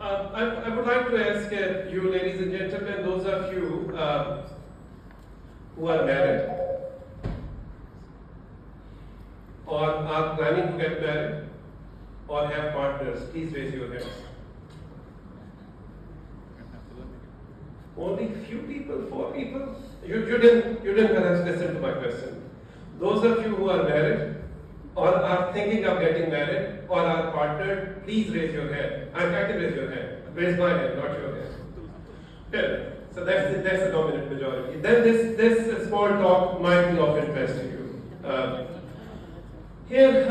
I would like to ask you, ladies and gentlemen, those of you who are married or are planning to get married or have partners, please raise your hands. Only few people, 4 people? You didn't listen to my question. Those of you who are married or are thinking of getting married or are partnered, please raise your hand. I can raise your hand. Raise my hand, not your hand. Yeah. So that's the dominant majority. Then this small talk might be of interest to you. Here,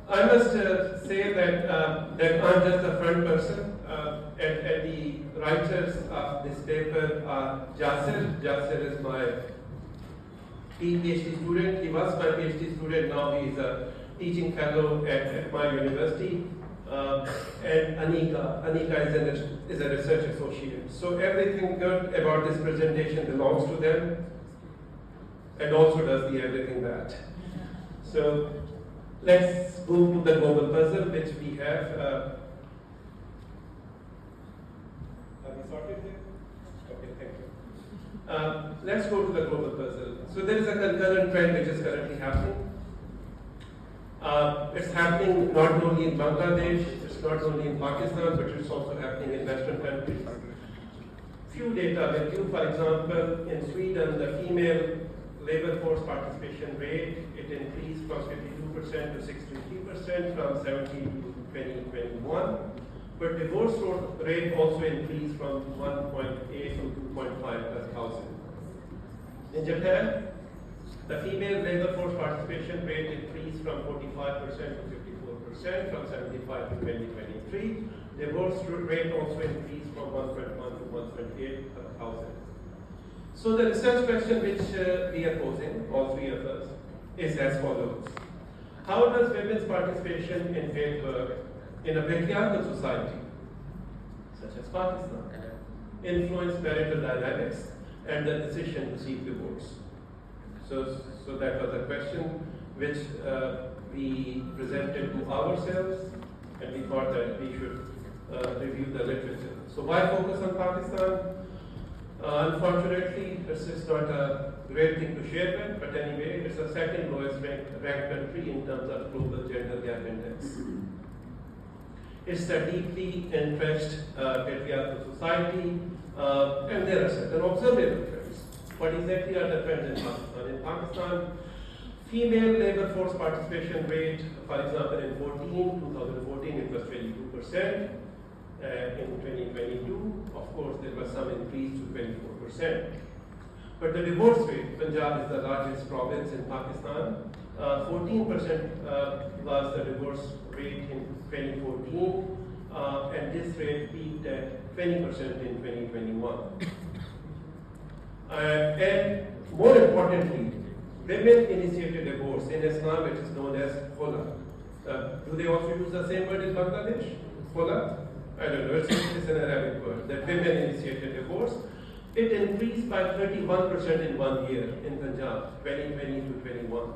I must say that I'm just a front person, and the writers of this paper are Jasir. Jasir is my PhD student. He was my PhD student. Now he is a teaching fellow at my university. And Aneeka. Aneeka is a research associate. So everything good about this presentation belongs to them, and also does the everything bad. So let's move to the global puzzle, which we have. Have we sorted it? Okay, thank you. Let's go to the global puzzle. So there is a concurrent trend which is currently happening. It's happening not only in Bangladesh, it's not only in Pakistan, but it's also happening in Western countries. Few data with you, for example, in Sweden, the female labor force participation rate, it increased from 52% to 63% from 17 to 2021. But divorce rate also increased from 1.8 to 2.5 per thousand. In Japan, the female labor force participation rate increased from 45% to 54% from 75 to 2023. Divorce rate also increased from 1.1 to 1.8 per thousand. So the research question which we are posing, all 3 of us, is as follows. How does women's participation in paid work in a patriarchal society, such as Pakistan, influence marital dynamics and the decision to seek divorce? So that was a question which we presented to ourselves, and we thought that we should review the literature. So why focus on Pakistan? Unfortunately, this is not a great thing to share with, but anyway, it's the second lowest ranked country in terms of global gender gap index. It's a deeply entrenched patriarchal society, and there are certain observable trends. What exactly are the trends in Pakistan? In Pakistan, female labor force participation rate, for example, in 2014, it was 22%. In 2022, of course, there was some increase to 24%. But the divorce rate, Punjab is the largest province in Pakistan. 14% was the divorce rate in 2014, and this rate peaked at 20% in 2021. And more importantly, women-initiated divorce in Islam, it is known as khola. Do they also use the same word in Bangladesh? Khola? I don't know, it's an Arabic word, that women-initiated divorce. It increased by 31% in 1 year in Punjab, 2020 to 21.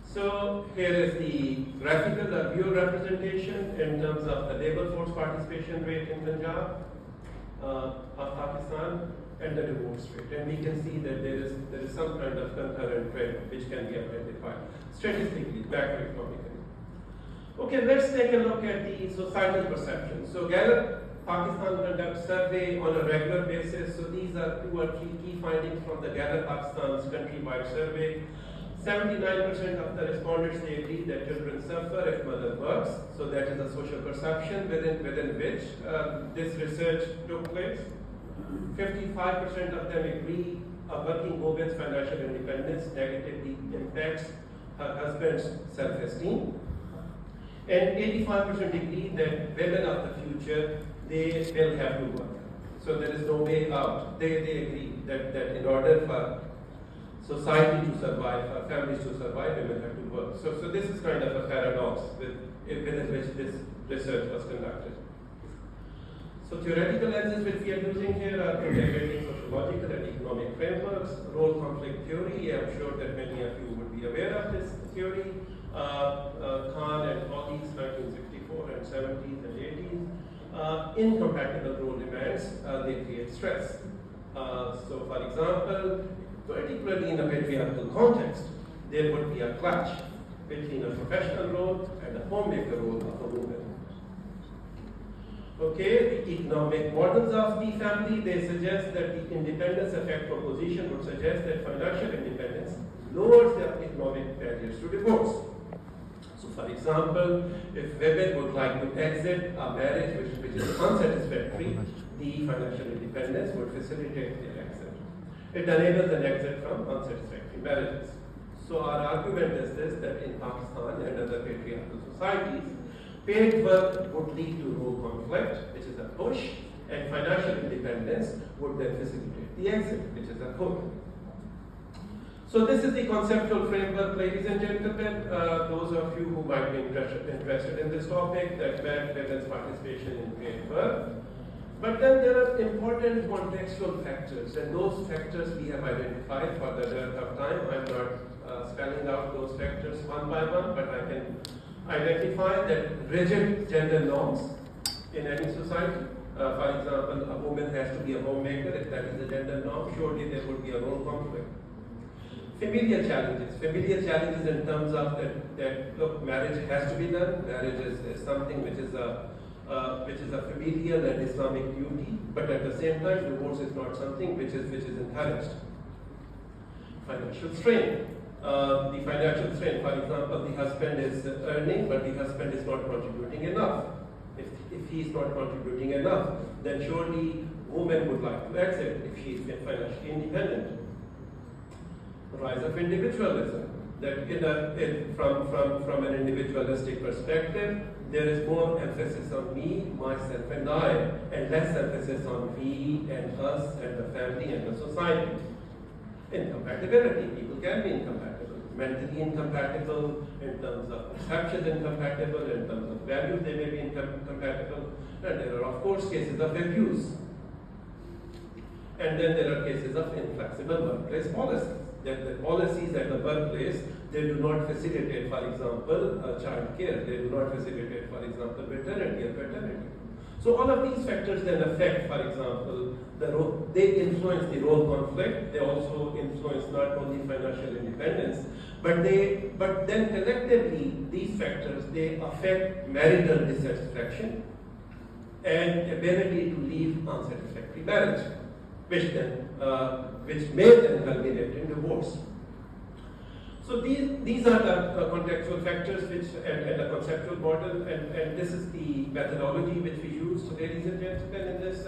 So here is the graphical or view representation in terms of the labor force participation rate in Punjab of Pakistan and the divorce rate. And we can see that there is some kind of concurrent trend which can be identified statistically, macroeconomically. Okay, let's take a look at the societal perception. So Gallup Pakistan conducts survey on a regular basis. So these are 2 or 3 key findings from the Gallup Pakistan's countrywide survey. 79% of the respondents, they agree that children suffer if mother works. So that is a social perception within which this research took place. 55% of them agree a working woman's financial independence negatively impacts her husband's self-esteem. And 85% agree that women of the future, they will have to work. So there is no way out. They agree that in order for society to survive, for families to survive, women have to work. So this is kind of a paradox within which this research was conducted. So theoretical lenses which we are using here are integrating sociological and economic frameworks, role conflict theory. I'm sure that many of you would be aware of this theory. Khan and Hawley's 1964 and 70s and 80s. incompatible role demands, they create stress. So for example, particularly in a patriarchal context, there would be a clash between a professional role and a homemaker role of a woman. Okay, the economic models of the family, they suggest that the independence effect proposition would suggest that financial independence lowers the economic barriers to divorce. So for example, if women would like to exit a marriage which is unsatisfactory, the financial independence would facilitate their exit. It enables an exit from unsatisfactory marriages. So our argument is this, that in Pakistan and other patriarchal societies, paid work would lead to role conflict, which is a push, and financial independence would then facilitate the exit, which is a pull. So this is the conceptual framework, ladies and gentlemen. Those of you who might be interested in this topic, that women's participation in paid work. But then there are important contextual factors, and those factors we have identified. For the dearth of time, I'm not spelling out those factors one by one, but I can identify that rigid gender norms in any society. For example, a woman has to be a homemaker. If that is a gender norm, surely there would be a role conflict. Familial challenges in terms of that look, marriage has to be done. Marriage is something which is a familial and Islamic duty, but at the same time, divorce is not something which is encouraged. Financial strain. The financial strain, for example, the husband is earning, but the husband is not contributing enough. If he is not contributing enough, then surely woman would like to exit if she is financially independent. The rise of individualism. That from an individualistic perspective, there is more emphasis on me, myself, and I, and less emphasis on we and us and the family and the society. Incompatibility. People can be incompatible. Mentally incompatible, in terms of perception incompatible, in terms of values they may be incompatible. And there are, of course, cases of abuse. And then there are cases of inflexible workplace policies. That the policies at the workplace, they do not facilitate, for example, child care. They do not facilitate, for example, maternity or paternity. So all of these factors then affect, for example, they influence the role conflict. They also influence not only financial independence, but then collectively these factors, they affect marital dissatisfaction and ability to leave unsatisfactory marriage, which may then culminate in divorce. So these are the contextual factors and the conceptual model, and this is the methodology which we use. So ladies and gentlemen, in this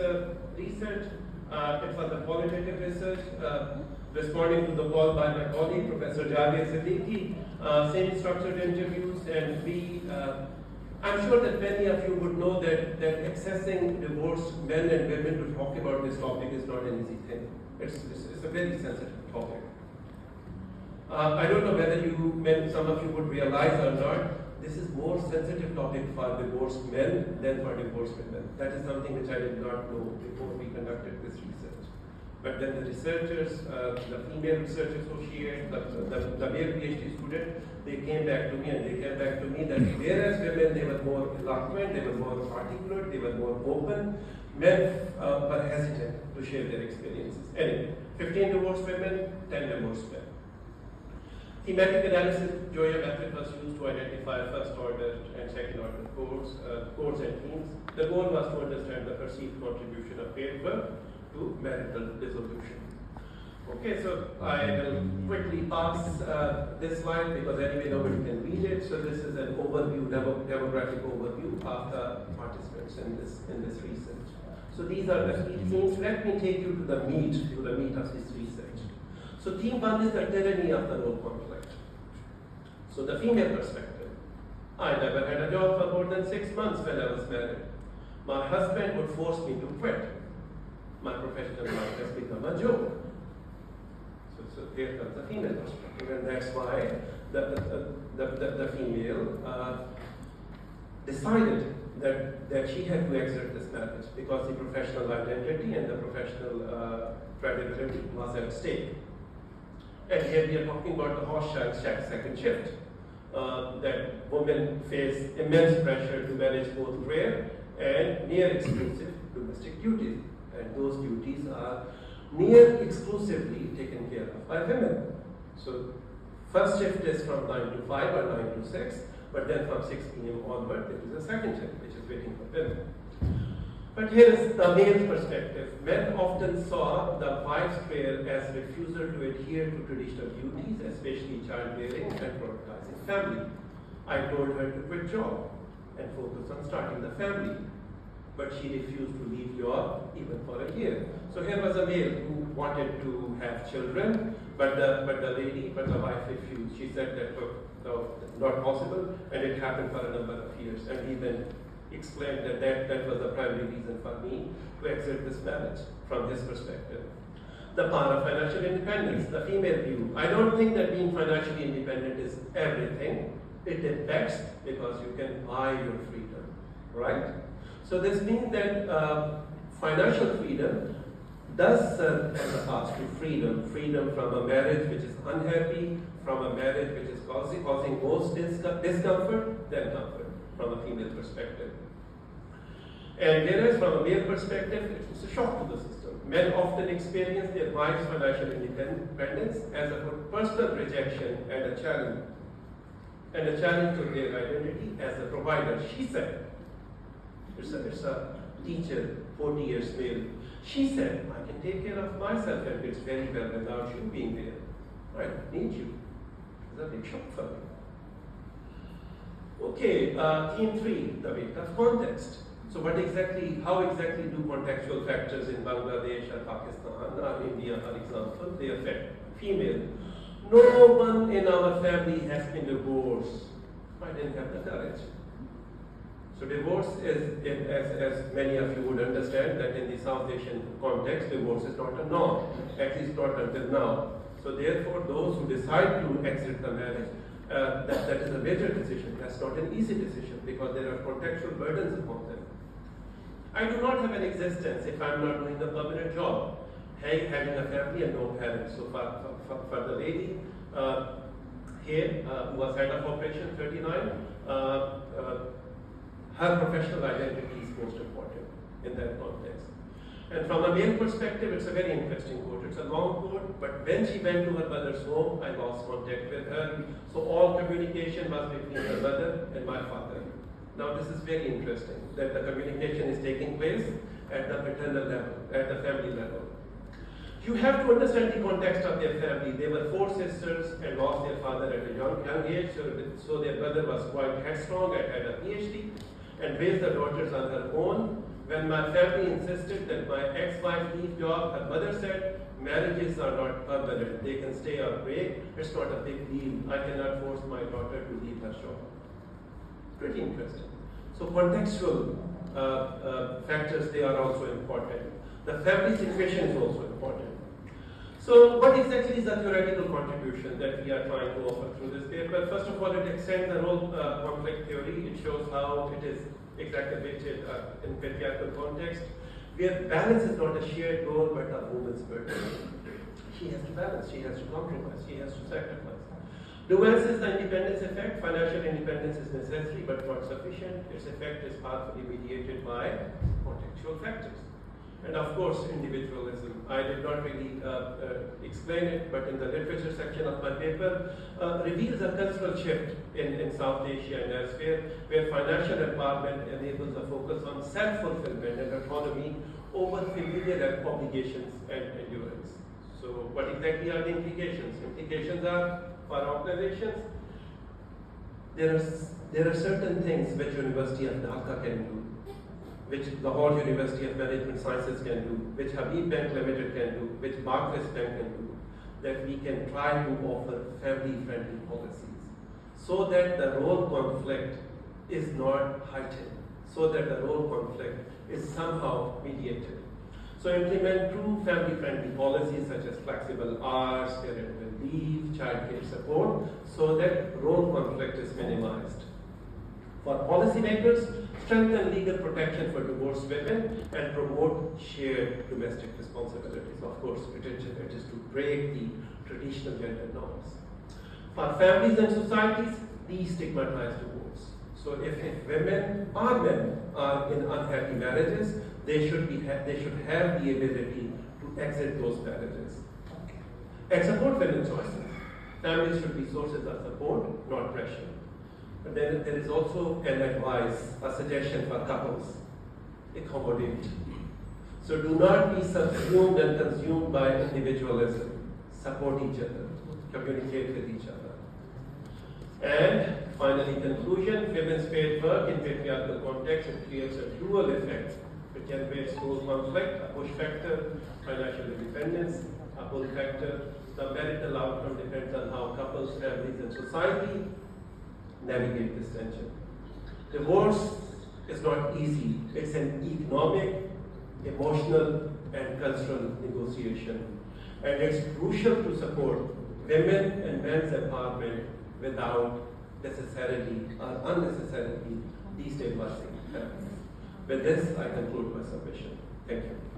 research, it was a qualitative research, responding to the call by my colleague, Professor Jasir, same structured interviews, and I'm sure that many of you would know that accessing divorced men and women to talk about this topic is not an easy thing. It's a very sensitive topic. I don't know whether some of you would realize or not, this is more sensitive topic for divorced men than for divorced women. That is something which I did not know before we conducted this research. But then the researchers, the female research associate, the male PhD student, they came back to me that whereas women, they were more eloquent, they were more articulate, they were more open, men were hesitant to share their experiences. Anyway, 15 divorced women, 10 divorced men. Thematic analysis, Joya method was used to identify first order and second order codes and themes. The goal was to understand the perceived contribution of paid work to marital dissolution. Okay, so I will quickly pass this slide because anyway nobody can read it. So this is an overview, demographic overview of the participants in this research. So these are the key themes. Let me take you to the meat of this research. So theme one is the tyranny of the role conflict. So the female perspective. I never had a job for more than 6 months when I was married. My husband would force me to quit. My professional life has become a joke. So here comes the female perspective, and that's why the female decided that she had to exit this marriage because the professional identity and the professional credibility was at stake. And here we are talking about the Hochschild second shift, that women face immense pressure to manage both career and near exclusive domestic duties. And those duties are near exclusively taken care of by women. So first shift is from 9 to 5 or 9 to 6, but then from 6 p.m. onward there is a second shift which is waiting for women. But here is the male perspective. Men often saw the wife's prayer as refusal to adhere to traditional duties, especially childbearing and prioritizing family. I told her to quit job and focus on starting the family, but she refused to leave job even for a year. So here was a male who wanted to have children, but the wife refused. She said that no, not possible, and it happened for a number of years. And he then explained that was the primary reason for me to exit this marriage from his perspective. The power of financial independence, the female view. I don't think that being financially independent is everything. It impacts because you can buy your freedom, right? So this means that financial freedom does serve as a path to freedom. Freedom from a marriage which is unhappy, from a marriage which is causing most discomfort than comfort from a female perspective. And whereas from a male perspective, it's a shock to the system. Men often experience their wife's financial independence as a personal rejection and a challenge to their identity as a provider. She said, it's a teacher, 40 years male. She said, I can take care of myself and it's very well without you being there. I don't need you. It's a big shock for me. Okay, theme 3, the weight of context. So how exactly do contextual factors in Bangladesh or Pakistan or India, for example, they affect female? No one in our family has been divorced. I didn't have the courage. So divorce is, as many of you would understand, that in the South Asian context, divorce is not a norm, at least not until now. So therefore, those who decide to exit the marriage, that is a major decision. That's not an easy decision because there are contextual burdens upon them. I do not have an existence if I'm not doing a permanent job, having a family and no parents. So for the lady here who was head of operation 39, her professional identity is most important in that context. And from a male perspective, it's a very interesting quote. It's a long quote, but when she went to her mother's home, I lost contact with her. So all communication was between her mother and my father. Now this is very interesting, that the communication is taking place at the paternal level, at the family level. You have to understand the context of their family. They were 4 sisters and lost their father at a young age, so their mother was quite headstrong and had a PhD and raised the daughters on her own. When my family insisted that my ex-wife leave job, her mother said, marriages are not permanent, they can stay or break, it's not a big deal. I cannot force my daughter to leave her job. Pretty interesting. So contextual factors, they are also important. The family situation is also important. So what exactly is the theoretical contribution that we are trying to offer through this paper? First of all, it extends the role conflict theory. It shows how it is exacerbated in patriarchal context, where balance is not a shared goal but a woman's burden. She has to balance, she has to compromise, she has to sacrifice. Nuance is the independence effect. Financial independence is necessary but not sufficient. Its effect is powerfully mediated by contextual factors. And of course, individualism. I did not really explain it, but in the literature section of my paper, reveals a cultural shift in South Asia and elsewhere, where financial empowerment enables a focus on self-fulfillment and autonomy over familiar obligations and endurance. So what exactly are the implications? Implications are, for organizations, there are certain things which University of Dhaka can do, which the whole University of Management Sciences can do, which Habib Bank Limited can do, which Barclays Bank can do, that we can try to offer family-friendly policies so that the role conflict is not heightened, so that the role conflict is somehow mediated. So implement true family-friendly policies such as flexible hours, parental leave, childcare support, so that role conflict is minimized. For policymakers, strengthen legal protection for divorced women and promote shared domestic responsibilities. Of course, it is to break the traditional gender norms. For families and societies, destigmatize divorce So if women or men are in unhappy marriages, they should have the ability to exit those marriages. And support women's choices. Families should be sources of support, not pressure. But then there is also an advice, a suggestion for couples. Accommodate. So do not be subsumed and consumed by individualism. Support each other. Communicate with each other. And finally, conclusion, women's paid work in patriarchal context, it creates a dual effect. It generates soul conflict, a push factor, financial independence, a pull factor. The marital outcome depends on how couples, families, and society navigate this tension. Divorce is not easy. It's an economic, emotional, and cultural negotiation. And it's crucial to support women and men's empowerment without necessarily or unnecessarily destabilizing families. With this, I conclude my submission. Thank you.